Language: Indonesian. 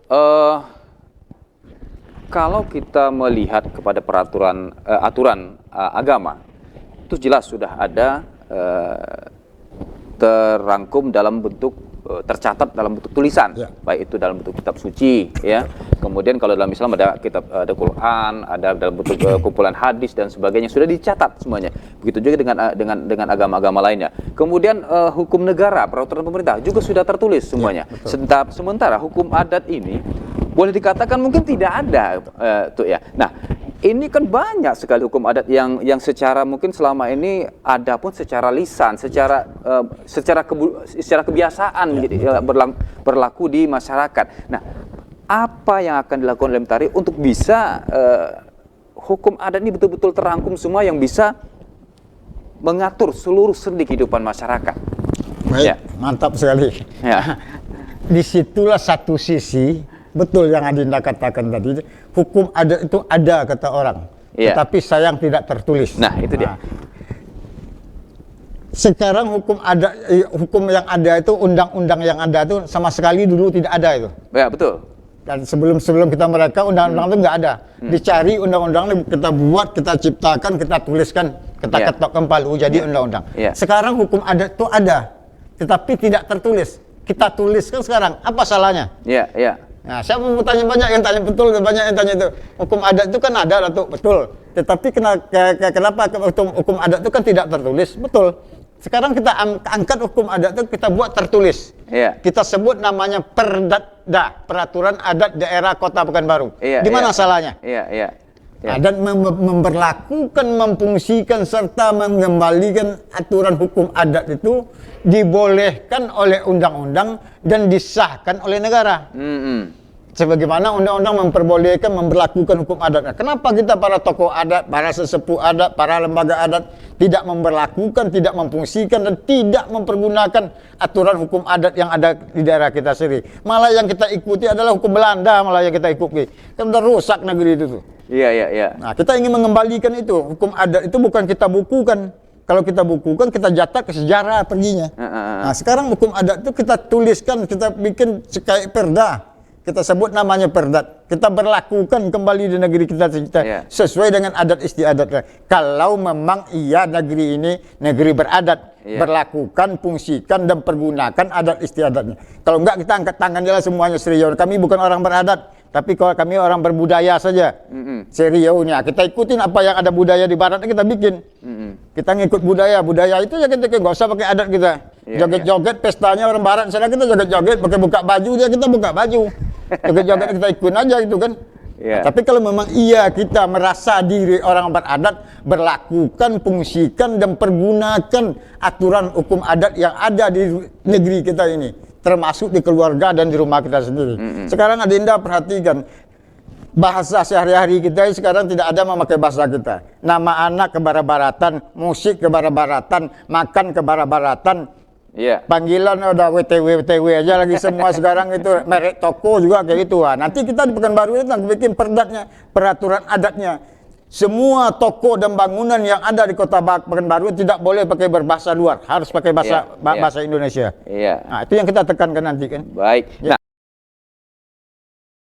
Eh, Kalau kita melihat kepada aturan agama, itu jelas sudah ada terangkum dalam bentuk tercatat dalam bentuk tulisan, Ya. baik itu dalam bentuk kitab suci, ya. Kemudian kalau dalam Islam ada Quran, ada dalam bentuk kumpulan hadis dan sebagainya, sudah dicatat semuanya. Begitu juga dengan agama-agama lainnya. Kemudian hukum negara, peraturan pemerintah juga sudah tertulis semuanya. Ya, Sementara hukum adat ini boleh dikatakan mungkin tidak ada, tuh ya. Nah, ini kan banyak sekali hukum adat yang secara mungkin selama ini ada pun secara lisan, secara kebiasaan gitu, ya, berlaku di masyarakat. Nah, apa yang akan dilakukan oleh Mentari untuk bisa hukum adat ini betul-betul terangkum semua yang bisa mengatur seluruh sendi kehidupan masyarakat? Baik, Ya. mantap sekali. Ya. Disitulah satu sisi, betul yang Adinda katakan tadi, hukum adat itu ada kata orang, Iya. tetapi sayang tidak tertulis. Nah, itu dia. Sekarang hukum yang ada itu, undang-undang yang ada itu sama sekali dulu tidak ada itu. Ya, betul. Dan sebelum kita mereka undang-undang itu nggak ada. Dicari undang-undang kita buat, kita ciptakan, kita tuliskan, kita Iya. ketok palu jadi undang-undang. Iya. Sekarang hukum adat itu ada, tetapi tidak tertulis. Kita tuliskan sekarang, apa salahnya? Ya, ya. Nah, saya mau tanya, banyak yang tanya betul, banyak yang tanya itu. Hukum adat itu kan ada, Datuk, betul. Tetapi kenapa hukum adat itu kan tidak tertulis? Betul. Sekarang kita angkat hukum adat itu, kita buat tertulis. Iya. Kita sebut namanya Perdatda, Peraturan Adat Daerah Kota Pekanbaru. Iya, Di mana iya. salahnya? Iya, iya. Nah, dan memberlakukan, memfungsikan, serta mengembalikan aturan hukum adat itu dibolehkan oleh undang-undang dan disahkan oleh negara. Sebagaimana undang-undang memperbolehkan memberlakukan hukum adat. Nah, kenapa kita para tokoh adat, para sesepuh adat, para lembaga adat tidak memberlakukan, tidak memfungsikan, dan tidak mempergunakan aturan hukum adat yang ada di daerah kita sendiri? Malah yang kita ikuti adalah hukum Belanda, malah yang kita ikuti. Kan udah rusak negeri itu tuh. Iya, iya, iya. Nah, kita ingin mengembalikan itu. Hukum adat itu bukan kita bukukan. Kalau kita bukukan, kita jatah ke sejarah perginya. Nah, sekarang hukum adat itu kita tuliskan, kita bikin kayak perda. Kita sebut namanya perdat. Kita berlakukan kembali di negeri kita sesuai dengan adat istiadatnya. Kalau memang iya negeri ini negeri beradat, berlakukan, fungsikan, dan pergunakan adat istiadatnya. Kalau enggak, kita angkat tangan jelas semuanya serius. Kami bukan orang beradat, tapi kalau kami orang berbudaya saja. Seriusnya kita ikutin apa yang ada budaya di barat, kita bikin. Kita ngikut budaya itu ya kita nggak usah pakai adat kita. Joget-joget pestanya orang barat, sana kita joget-joget pakai buka baju, dia kita buka baju. Joget-joget kita ikut aja gitu kan. Nah, tapi kalau memang iya kita merasa diri orang beradat, berlakukan, fungsikan, dan pergunakan aturan hukum adat yang ada di negeri kita ini, termasuk di keluarga dan di rumah kita sendiri. Sekarang Adinda perhatikan, bahasa sehari-hari kita sekarang tidak ada memakai bahasa kita. Nama anak kebarat-baratan, musik kebarat-baratan, makan kebarat-baratan. Panggilan udah WTW aja lagi semua sekarang itu, merek toko juga kayak gitu. Nanti kita di Pekanbaru itu bikin perdatnya, peraturan adatnya. Semua toko dan bangunan yang ada di Kota Pekanbaru tidak boleh pakai berbahasa luar, harus pakai bahasa Indonesia. Nah, itu yang kita tekankan nanti kan. Baik. Nah,